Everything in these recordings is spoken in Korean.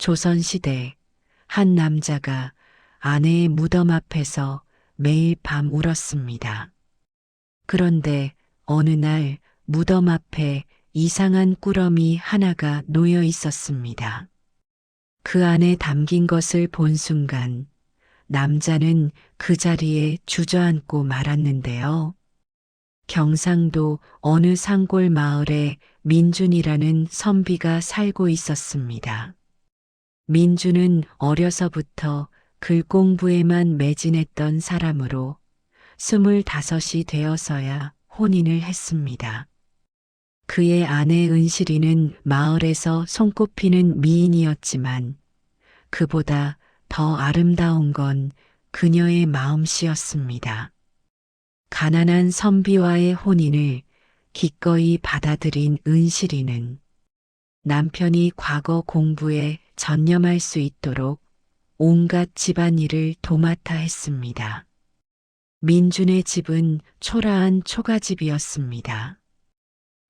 조선시대 한 남자가 아내의 무덤 앞에서 매일 밤 울었습니다. 그런데 어느 날 무덤 앞에 이상한 꾸러미 하나가 놓여 있었습니다. 그 안에 담긴 것을 본 순간 남자는 그 자리에 주저앉고 말았는데요. 경상도 어느 산골 마을에 민준이라는 선비가 살고 있었습니다. 민준은 어려서부터 글 공부에만 매진했던 사람으로 25이 되어서야 혼인을 했습니다. 그의 아내 은실이는 마을에서 손꼽히는 미인이었지만 그보다 더 아름다운 건 그녀의 마음씨였습니다. 가난한 선비와의 혼인을 기꺼이 받아들인 은실이는 남편이 과거 공부에 전념할 수 있도록 온갖 집안일을 도맡아 했습니다. 민준의 집은 초라한 초가집이었습니다.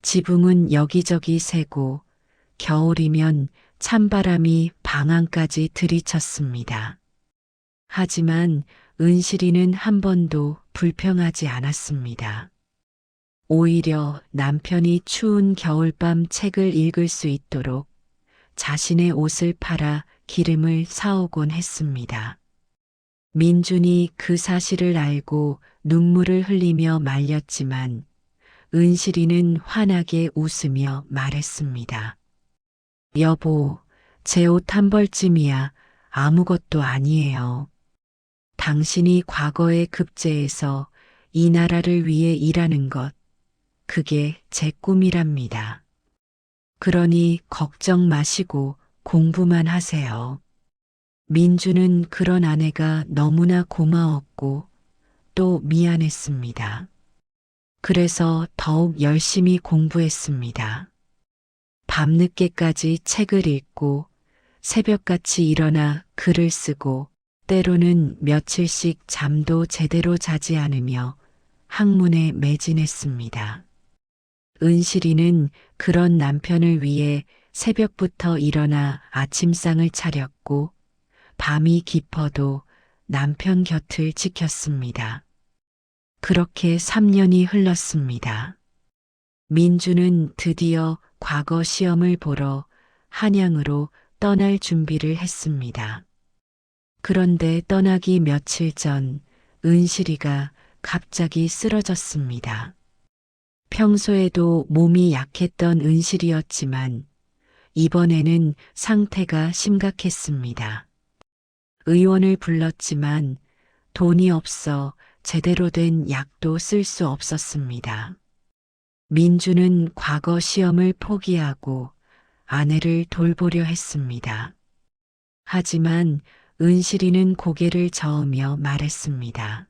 지붕은 여기저기 새고 겨울이면 찬바람이 방 안까지 들이쳤습니다. 하지만 은실이는 한 번도 불평하지 않았습니다. 오히려 남편이 추운 겨울밤 책을 읽을 수 있도록 자신의 옷을 팔아 기름을 사오곤 했습니다. 민준이 그 사실을 알고 눈물을 흘리며 말렸지만 은실이는 환하게 웃으며 말했습니다. 여보, 제 옷 한 벌쯤이야 아무것도 아니에요. 당신이 과거에 급제해서 이 나라를 위해 일하는 것, 그게 제 꿈이랍니다. 그러니 걱정 마시고 공부만 하세요. 민주는 그런 아내가 너무나 고마웠고 또 미안했습니다. 그래서 더욱 열심히 공부했습니다. 밤늦게까지 책을 읽고 새벽같이 일어나 글을 쓰고 때로는 며칠씩 잠도 제대로 자지 않으며 학문에 매진했습니다. 은실이는 그런 남편을 위해 새벽부터 일어나 아침상을 차렸고 밤이 깊어도 남편 곁을 지켰습니다. 그렇게 3년이 흘렀습니다. 민주는 드디어 과거 시험을 보러 한양으로 떠날 준비를 했습니다. 그런데 떠나기 며칠 전 은실이가 갑자기 쓰러졌습니다. 평소에도 몸이 약했던 은실이었지만 이번에는 상태가 심각했습니다. 의원을 불렀지만 돈이 없어 제대로 된 약도 쓸 수 없었습니다. 민주는 과거 시험을 포기하고 아내를 돌보려 했습니다. 하지만 은실이는 고개를 저으며 말했습니다.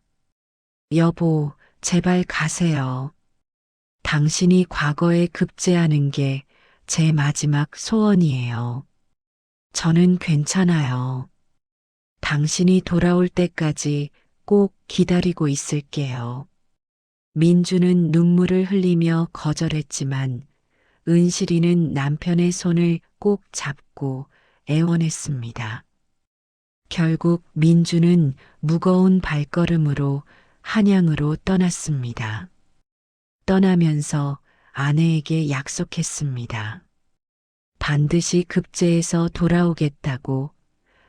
여보, 제발 가세요. 당신이 과거에 급제하는 게 제 마지막 소원이에요. 저는 괜찮아요. 당신이 돌아올 때까지 꼭 기다리고 있을게요. 민주는 눈물을 흘리며 거절했지만 은실이는 남편의 손을 꼭 잡고 애원했습니다. 결국 민주는 무거운 발걸음으로 한양으로 떠났습니다. 떠나면서 아내에게 약속했습니다. 반드시 급제해서 돌아오겠다고,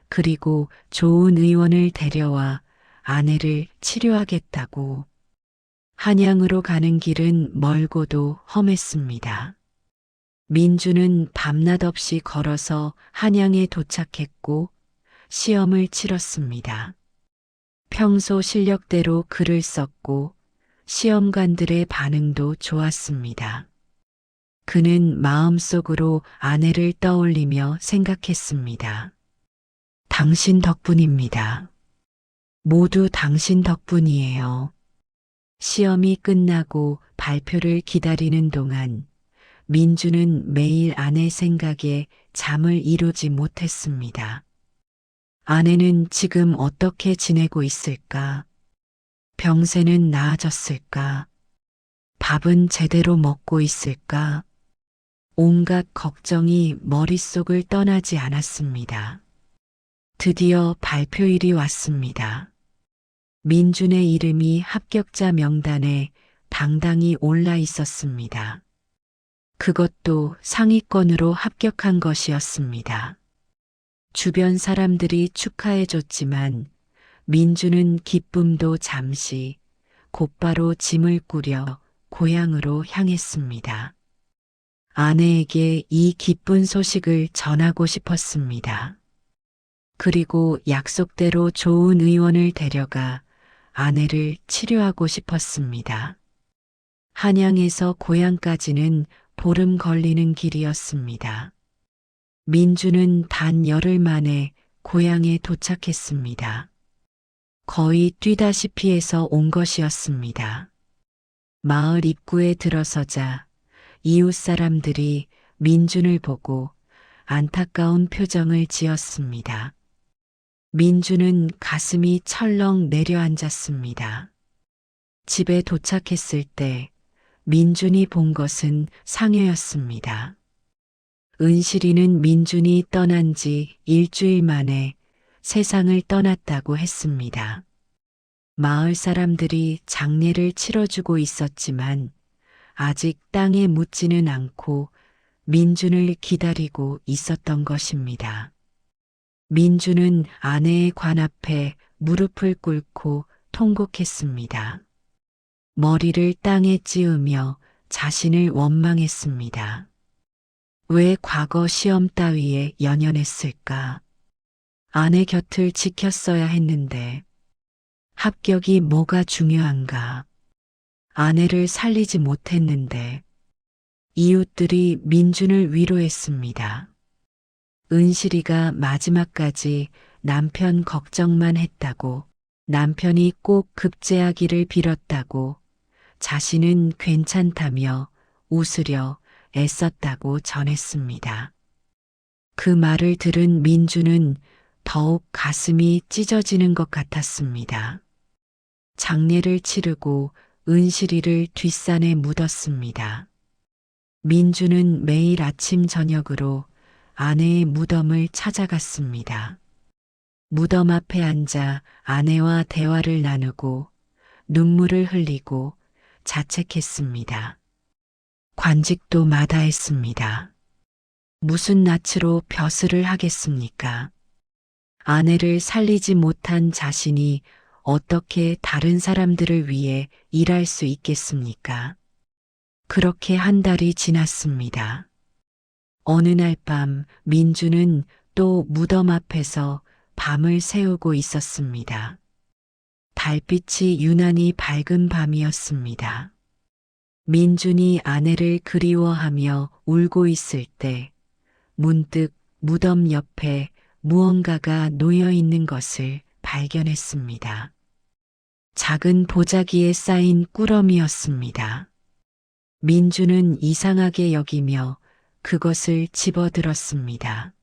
그리고 좋은 의원을 데려와 아내를 치료하겠다고. 한양으로 가는 길은 멀고도 험했습니다. 민주는 밤낮 없이 걸어서 한양에 도착했고 시험을 치렀습니다. 평소 실력대로 글을 썼고 시험관들의 반응도 좋았습니다. 그는 마음속으로 아내를 떠올리며 생각했습니다. 당신 덕분입니다. 모두 당신 덕분이에요. 시험이 끝나고 발표를 기다리는 동안 민주는 매일 아내 생각에 잠을 이루지 못했습니다. 아내는 지금 어떻게 지내고 있을까? 병세는 나아졌을까? 밥은 제대로 먹고 있을까? 온갖 걱정이 머릿속을 떠나지 않았습니다. 드디어 발표일이 왔습니다. 민준의 이름이 합격자 명단에 당당히 올라 있었습니다. 그것도 상위권으로 합격한 것이었습니다. 주변 사람들이 축하해줬지만 민준은 기쁨도 잠시 곧바로 짐을 꾸려 고향으로 향했습니다. 아내에게 이 기쁜 소식을 전하고 싶었습니다. 그리고 약속대로 좋은 의원을 데려가 아내를 치료하고 싶었습니다. 한양에서 고향까지는 보름 걸리는 길이었습니다. 민주는 단 열흘 만에 고향에 도착했습니다. 거의 뛰다시피 해서 온 것이었습니다. 마을 입구에 들어서자 이웃 사람들이 민준을 보고 안타까운 표정을 지었습니다. 민준은 가슴이 철렁 내려앉았습니다. 집에 도착했을 때 민준이 본 것은 상여였습니다. 은실이는 민준이 떠난 지 일주일 만에 세상을 떠났다고 했습니다. 마을 사람들이 장례를 치러주고 있었지만 아직 땅에 묻지는 않고 민준을 기다리고 있었던 것입니다. 민준은 아내의 관 앞에 무릎을 꿇고 통곡했습니다. 머리를 땅에 찌우며 자신을 원망했습니다. 왜 과거 시험 따위에 연연했을까? 아내 곁을 지켰어야 했는데 합격이 뭐가 중요한가? 아내를 살리지 못했는데 이웃들이 민준을 위로했습니다. 은실이가 마지막까지 남편 걱정만 했다고, 남편이 꼭 급제하기를 빌었다고, 자신은 괜찮다며 웃으려 애썼다고 전했습니다. 그 말을 들은 민주는 더욱 가슴이 찢어지는 것 같았습니다. 장례를 치르고 은실이를 뒷산에 묻었습니다. 민주는 매일 아침 저녁으로 아내의 무덤을 찾아갔습니다. 무덤 앞에 앉아 아내와 대화를 나누고 눈물을 흘리고 자책했습니다. 관직도 마다했습니다. 무슨 낯으로 벼슬을 하겠습니까? 아내를 살리지 못한 자신이 어떻게 다른 사람들을 위해 일할 수 있겠습니까? 그렇게 한 달이 지났습니다. 어느 날 밤 민주는 또 무덤 앞에서 밤을 새우고 있었습니다. 달빛이 유난히 밝은 밤이었습니다. 민준이 아내를 그리워하며 울고 있을 때 문득 무덤 옆에 무언가가 놓여 있는 것을 발견했습니다. 작은 보자기에 쌓인 꾸러미였습니다. 민주는 이상하게 여기며 그것을 집어들었습니다.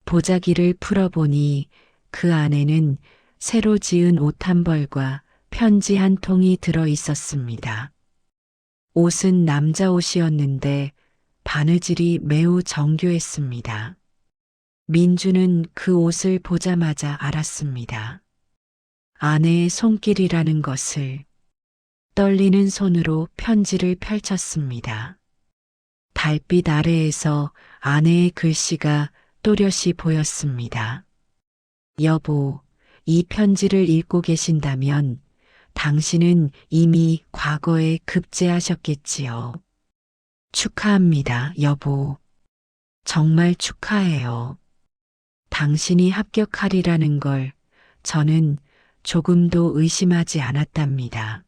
보자기를 풀어보니 그 안에는 새로 지은 옷 한 벌과 편지 한 통이 들어 있었습니다. 옷은 남자 옷이었는데 바느질이 매우 정교했습니다. 민주는 그 옷을 보자마자 알았습니다. 아내의 손길이라는 것을. 떨리는 손으로 편지를 펼쳤습니다. 달빛 아래에서 아내의 글씨가 또렷이 보였습니다. 여보, 이 편지를 읽고 계신다면 당신은 이미 과거에 급제하셨겠지요. 축하합니다, 여보. 정말 축하해요. 당신이 합격하리라는 걸 저는 조금도 의심하지 않았답니다.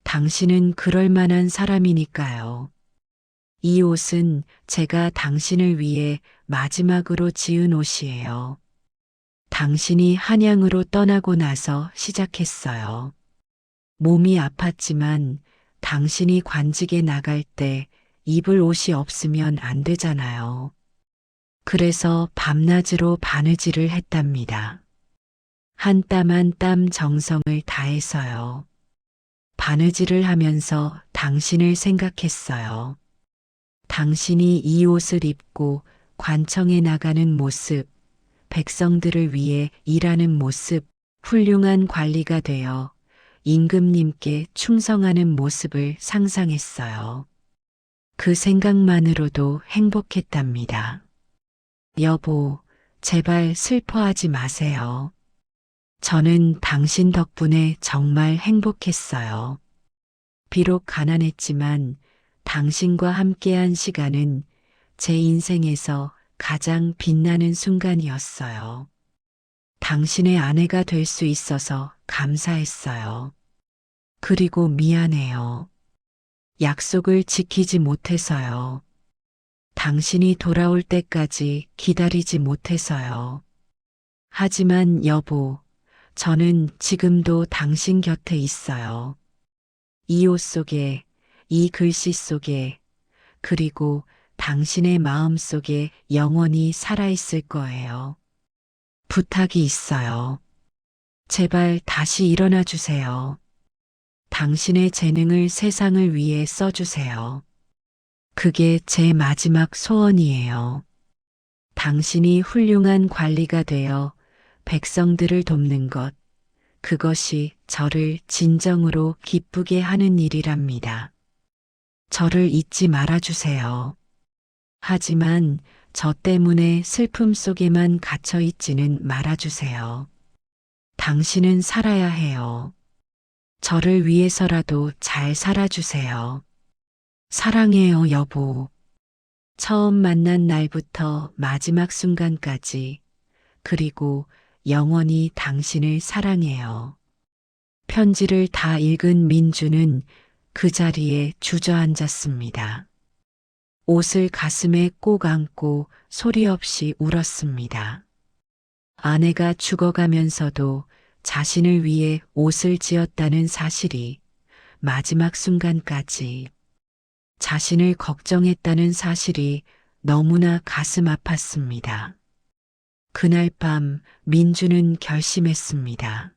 당신은 그럴 만한 사람이니까요. 이 옷은 제가 당신을 위해 마지막으로 지은 옷이에요. 당신이 한양으로 떠나고 나서 시작했어요. 몸이 아팠지만 당신이 관직에 나갈 때 입을 옷이 없으면 안 되잖아요. 그래서 밤낮으로 바느질을 했답니다. 한 땀 한 땀 정성을 다해서요. 바느질을 하면서 당신을 생각했어요. 당신이 이 옷을 입고 관청에 나가는 모습, 백성들을 위해 일하는 모습, 훌륭한 관리가 되어 임금님께 충성하는 모습을 상상했어요. 그 생각만으로도 행복했답니다. 여보, 제발 슬퍼하지 마세요. 저는 당신 덕분에 정말 행복했어요. 비록 가난했지만 당신과 함께한 시간은 제 인생에서 가장 빛나는 순간이었어요. 당신의 아내가 될 수 있어서 감사했어요. 그리고 미안해요. 약속을 지키지 못해서요. 당신이 돌아올 때까지 기다리지 못해서요. 하지만 여보, 저는 지금도 당신 곁에 있어요. 이 옷 속에, 이 글씨 속에, 그리고 당신의 마음 속에 영원히 살아있을 거예요. 부탁이 있어요. 제발 다시 일어나 주세요. 당신의 재능을 세상을 위해 써주세요. 그게 제 마지막 소원이에요. 당신이 훌륭한 관리가 되어 백성들을 돕는 것, 그것이 저를 진정으로 기쁘게 하는 일이랍니다. 저를 잊지 말아주세요. 하지만 저 때문에 슬픔 속에만 갇혀 있지는 말아주세요. 당신은 살아야 해요. 저를 위해서라도 잘 살아주세요. 사랑해요, 여보. 처음 만난 날부터 마지막 순간까지, 그리고 영원히 당신을 사랑해요. 편지를 다 읽은 민주는 그 자리에 주저앉았습니다. 옷을 가슴에 꼭 안고 소리 없이 울었습니다. 아내가 죽어가면서도 자신을 위해 옷을 지었다는 사실이 마지막 순간까지 자신을 걱정했다는 사실이 너무나 가슴 아팠습니다. 그날 밤 민주는 결심했습니다.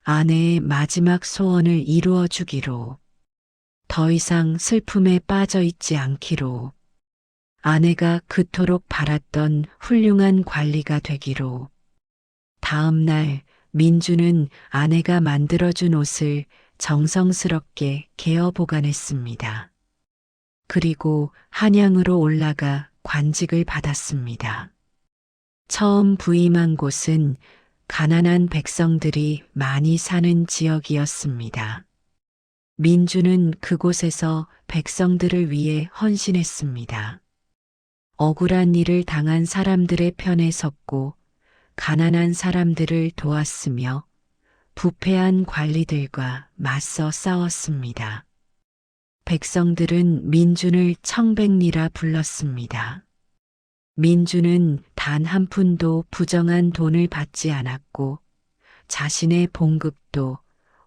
아내의 마지막 소원을 이루어 주기로, 더 이상 슬픔에 빠져 있지 않기로, 아내가 그토록 바랐던 훌륭한 관리가 되기로. 다음 날 민주는 아내가 만들어준 옷을 정성스럽게 개어 보관했습니다. 그리고 한양으로 올라가 관직을 받았습니다. 처음 부임한 곳은 가난한 백성들이 많이 사는 지역이었습니다. 민주는 그곳에서 백성들을 위해 헌신했습니다. 억울한 일을 당한 사람들의 편에 섰고 가난한 사람들을 도왔으며 부패한 관리들과 맞서 싸웠습니다. 백성들은 민준을 청백리라 불렀습니다. 민주는 단 한 푼도 부정한 돈을 받지 않았고 자신의 봉급도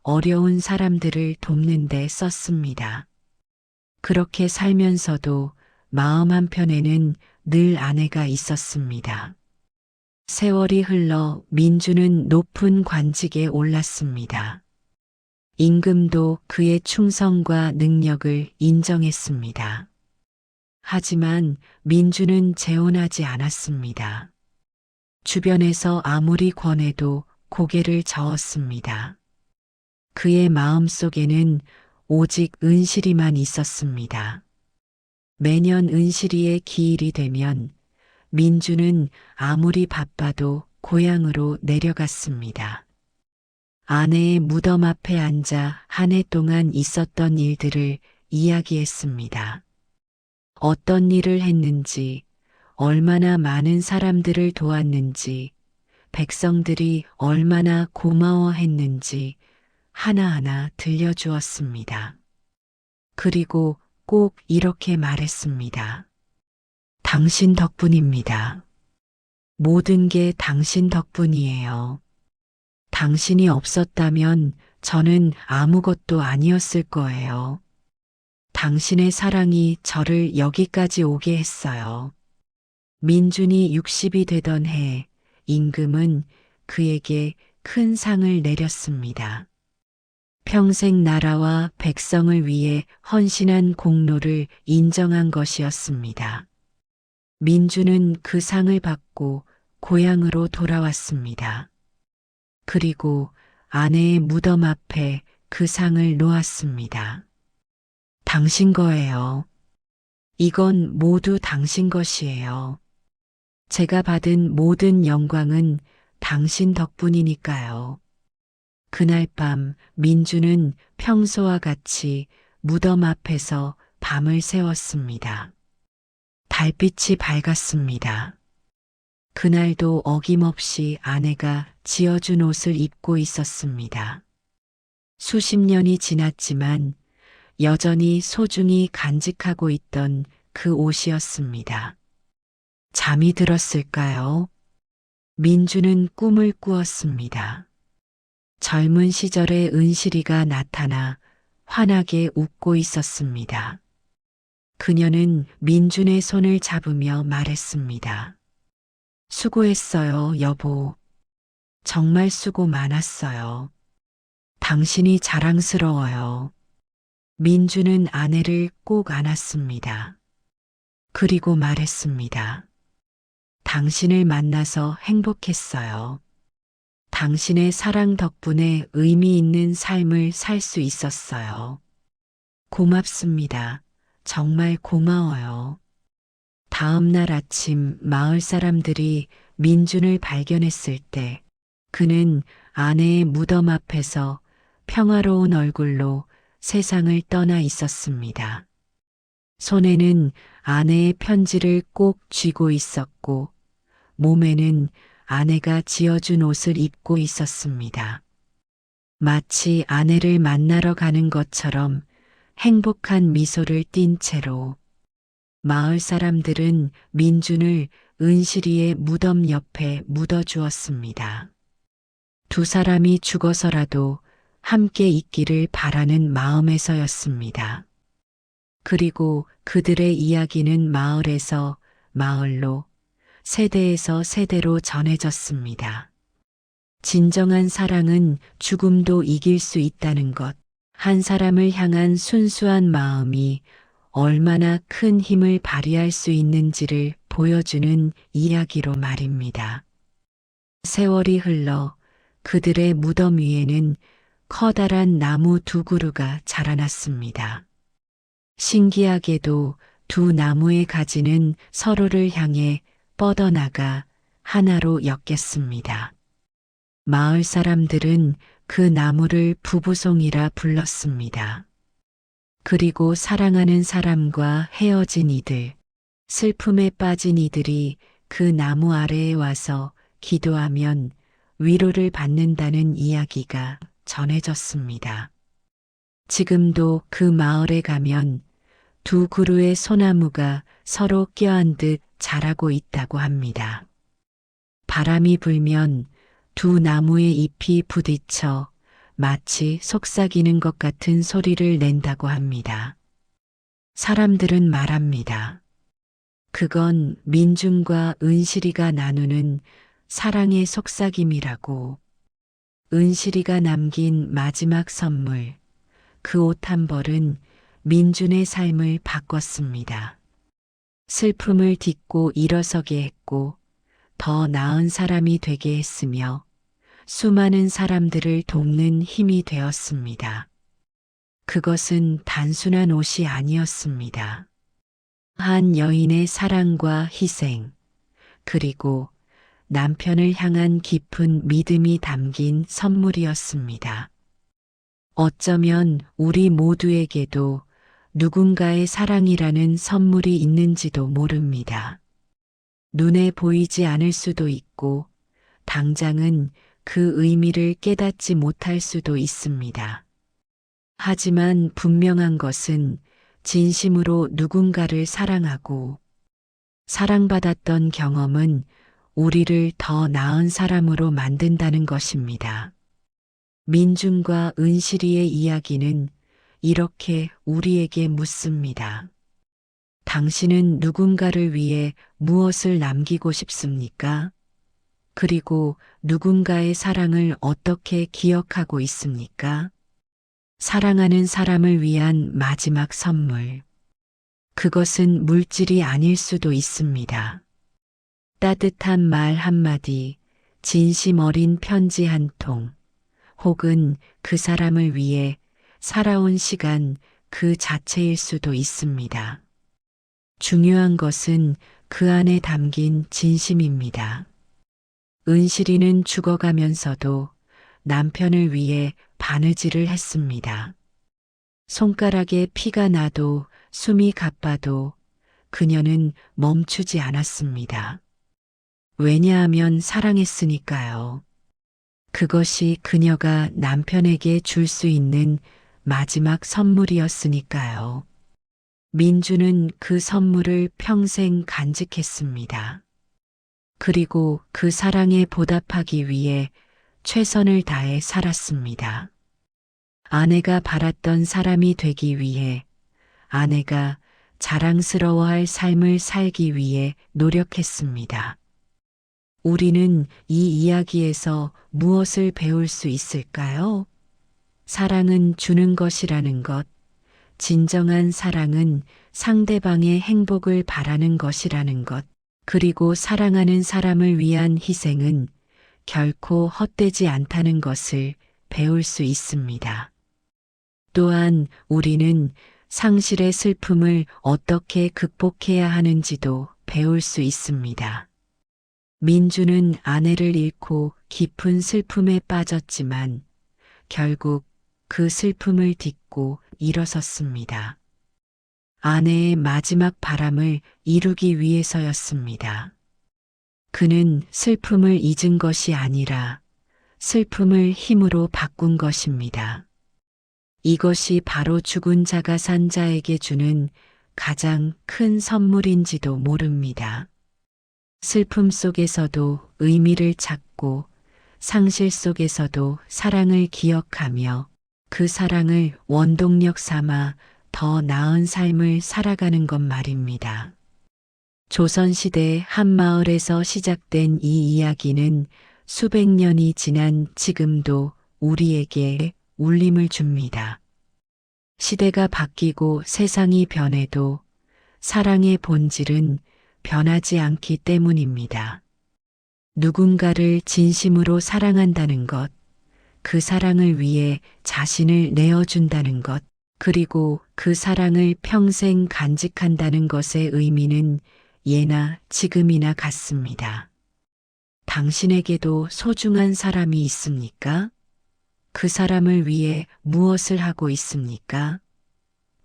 어려운 사람들을 돕는 데 썼습니다. 그렇게 살면서도 마음 한편에는 늘 아내가 있었습니다. 세월이 흘러 민주는 높은 관직에 올랐습니다. 임금도 그의 충성과 능력을 인정했습니다. 하지만 민주는 재혼하지 않았습니다. 주변에서 아무리 권해도 고개를 저었습니다. 그의 마음 속에는 오직 은실이만 있었습니다. 매년 은실이의 기일이 되면 민주는 아무리 바빠도 고향으로 내려갔습니다. 아내의 무덤 앞에 앉아 한 해 동안 있었던 일들을 이야기했습니다. 어떤 일을 했는지, 얼마나 많은 사람들을 도왔는지, 백성들이 얼마나 고마워했는지 하나하나 들려주었습니다. 그리고 꼭 이렇게 말했습니다. 당신 덕분입니다. 모든 게 당신 덕분이에요. 당신이 없었다면 저는 아무것도 아니었을 거예요. 당신의 사랑이 저를 여기까지 오게 했어요. 민준이 60이 되던 해 임금은 그에게 큰 상을 내렸습니다. 평생 나라와 백성을 위해 헌신한 공로를 인정한 것이었습니다. 민주는 그 상을 받고 고향으로 돌아왔습니다. 그리고 아내의 무덤 앞에 그 상을 놓았습니다. 당신 거예요. 이건 모두 당신 것이에요. 제가 받은 모든 영광은 당신 덕분이니까요. 그날 밤 민주는 평소와 같이 무덤 앞에서 밤을 새웠습니다. 달빛이 밝았습니다. 그날도 어김없이 아내가 지어준 옷을 입고 있었습니다. 수십 년이 지났지만 여전히 소중히 간직하고 있던 그 옷이었습니다. 잠이 들었을까요? 민주는 꿈을 꾸었습니다. 젊은 시절의 은실이가 나타나 환하게 웃고 있었습니다. 그녀는 민준의 손을 잡으며 말했습니다. 수고했어요, 여보. 정말 수고 많았어요. 당신이 자랑스러워요. 민주는 아내를 꼭 안았습니다. 그리고 말했습니다. 당신을 만나서 행복했어요. 당신의 사랑 덕분에 의미 있는 삶을 살 수 있었어요. 고맙습니다. 정말 고마워요. 다음 날 아침 마을 사람들이 민준을 발견했을 때 그는 아내의 무덤 앞에서 평화로운 얼굴로 세상을 떠나 있었습니다. 손에는 아내의 편지를 꼭 쥐고 있었고 몸에는 아내가 지어준 옷을 입고 있었습니다. 마치 아내를 만나러 가는 것처럼 행복한 미소를 띤 채로 마을 사람들은 민준을 은실이의 무덤 옆에 묻어주었습니다. 두 사람이 죽어서라도 함께 있기를 바라는 마음에서였습니다. 그리고 그들의 이야기는 마을에서 마을로, 세대에서 세대로 전해졌습니다. 진정한 사랑은 죽음도 이길 수 있다는 것, 한 사람을 향한 순수한 마음이 얼마나 큰 힘을 발휘할 수 있는지를 보여주는 이야기로 말입니다. 세월이 흘러 그들의 무덤 위에는 커다란 나무 두 그루가 자라났습니다. 신기하게도 두 나무의 가지는 서로를 향해 뻗어나가 하나로 엮였습니다. 마을 사람들은 그 나무를 부부송이라 불렀습니다. 그리고 사랑하는 사람과 헤어진 이들, 슬픔에 빠진 이들이 그 나무 아래에 와서 기도하면 위로를 받는다는 이야기가 전해졌습니다. 지금도 그 마을에 가면 두 그루의 소나무가 서로 껴안듯 자라고 있다고 합니다. 바람이 불면 두 나무의 잎이 부딪혀 마치 속삭이는 것 같은 소리를 낸다고 합니다. 사람들은 말합니다. 그건 민준과 은실이가 나누는 사랑의 속삭임이라고. 은실이가 남긴 마지막 선물, 그 옷 한 벌은 민준의 삶을 바꿨습니다. 슬픔을 딛고 일어서게 했고 더 나은 사람이 되게 했으며 수많은 사람들을 돕는 힘이 되었습니다. 그것은 단순한 옷이 아니었습니다. 한 여인의 사랑과 희생, 그리고 남편을 향한 깊은 믿음이 담긴 선물이었습니다. 어쩌면 우리 모두에게도 누군가의 사랑이라는 선물이 있는지도 모릅니다. 눈에 보이지 않을 수도 있고 당장은 그 의미를 깨닫지 못할 수도 있습니다. 하지만 분명한 것은 진심으로 누군가를 사랑하고 사랑받았던 경험은 우리를 더 나은 사람으로 만든다는 것입니다. 민준과 은실이의 이야기는 이렇게 우리에게 묻습니다. 당신은 누군가를 위해 무엇을 남기고 싶습니까? 그리고 누군가의 사랑을 어떻게 기억하고 있습니까? 사랑하는 사람을 위한 마지막 선물. 그것은 물질이 아닐 수도 있습니다. 따뜻한 말 한마디, 진심 어린 편지 한 통, 혹은 그 사람을 위해 살아온 시간 그 자체일 수도 있습니다. 중요한 것은 그 안에 담긴 진심입니다. 은실이는 죽어가면서도 남편을 위해 바느질을 했습니다. 손가락에 피가 나도 숨이 가빠도 그녀는 멈추지 않았습니다. 왜냐하면 사랑했으니까요. 그것이 그녀가 남편에게 줄 수 있는 마지막 선물이었으니까요. 민주는 그 선물을 평생 간직했습니다. 그리고 그 사랑에 보답하기 위해 최선을 다해 살았습니다. 아내가 바랐던 사람이 되기 위해, 아내가 자랑스러워할 삶을 살기 위해 노력했습니다. 우리는 이 이야기에서 무엇을 배울 수 있을까요? 사랑은 주는 것이라는 것, 진정한 사랑은 상대방의 행복을 바라는 것이라는 것, 그리고 사랑하는 사람을 위한 희생은 결코 헛되지 않다는 것을 배울 수 있습니다. 또한 우리는 상실의 슬픔을 어떻게 극복해야 하는지도 배울 수 있습니다. 민주는 아내를 잃고 깊은 슬픔에 빠졌지만 결국 그 슬픔을 딛고 일어섰습니다. 아내의 마지막 바람을 이루기 위해서였습니다. 그는 슬픔을 잊은 것이 아니라 슬픔을 힘으로 바꾼 것입니다. 이것이 바로 죽은 자가 산 자에게 주는 가장 큰 선물인지도 모릅니다. 슬픔 속에서도 의미를 찾고 상실 속에서도 사랑을 기억하며 그 사랑을 원동력 삼아 더 나은 삶을 살아가는 것 말입니다. 조선시대 한 마을에서 시작된 이 이야기는 수백 년이 지난 지금도 우리에게 울림을 줍니다. 시대가 바뀌고 세상이 변해도 사랑의 본질은 변하지 않기 때문입니다. 누군가를 진심으로 사랑한다는 것, 그 사랑을 위해 자신을 내어준다는 것, 그리고 그 사랑을 평생 간직한다는 것의 의미는 예나 지금이나 같습니다. 당신에게도 소중한 사람이 있습니까? 그 사람을 위해 무엇을 하고 있습니까?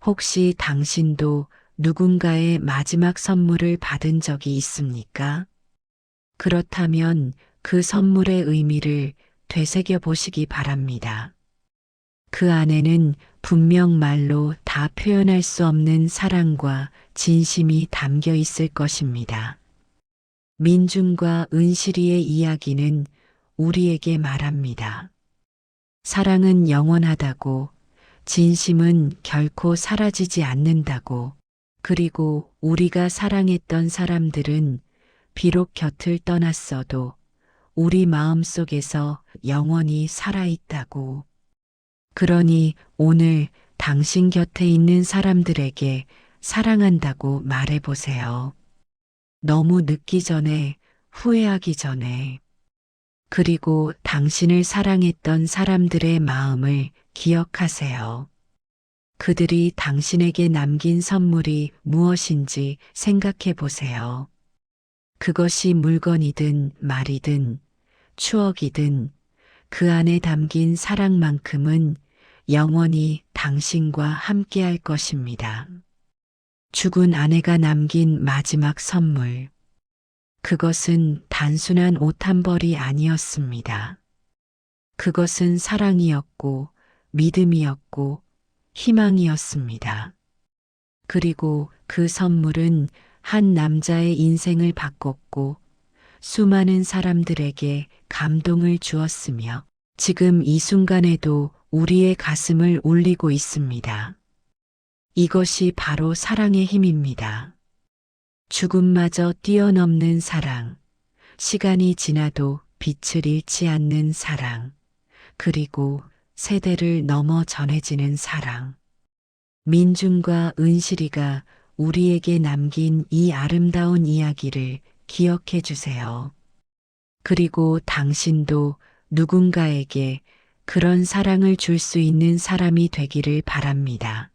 혹시 당신도 누군가의 마지막 선물을 받은 적이 있습니까? 그렇다면 그 선물의 의미를 되새겨 보시기 바랍니다. 그 안에는 분명 말로 다 표현할 수 없는 사랑과 진심이 담겨 있을 것입니다. 민중과 은실이의 이야기는 우리에게 말합니다. 사랑은 영원하다고, 진심은 결코 사라지지 않는다고, 그리고 우리가 사랑했던 사람들은 비록 곁을 떠났어도 우리 마음속에서 영원히 살아있다고. 그러니 오늘 당신 곁에 있는 사람들에게 사랑한다고 말해보세요. 너무 늦기 전에, 후회하기 전에. 그리고 당신을 사랑했던 사람들의 마음을 기억하세요. 그들이 당신에게 남긴 선물이 무엇인지 생각해 보세요. 그것이 물건이든 말이든 추억이든 그 안에 담긴 사랑만큼은 영원히 당신과 함께할 것입니다. 죽은 아내가 남긴 마지막 선물. 그것은 단순한 옷 한 벌이 아니었습니다. 그것은 사랑이었고 믿음이었고 희망이었습니다. 그리고 그 선물은 한 남자의 인생을 바꿨고 수많은 사람들에게 감동을 주었으며 지금 이 순간에도 우리의 가슴을 울리고 있습니다. 이것이 바로 사랑의 힘입니다. 죽음마저 뛰어넘는 사랑, 시간이 지나도 빛을 잃지 않는 사랑, 그리고 세대를 넘어 전해지는 사랑. 민중과 은실이가 우리에게 남긴 이 아름다운 이야기를 기억해 주세요. 그리고 당신도 누군가에게 그런 사랑을 줄 수 있는 사람이 되기를 바랍니다.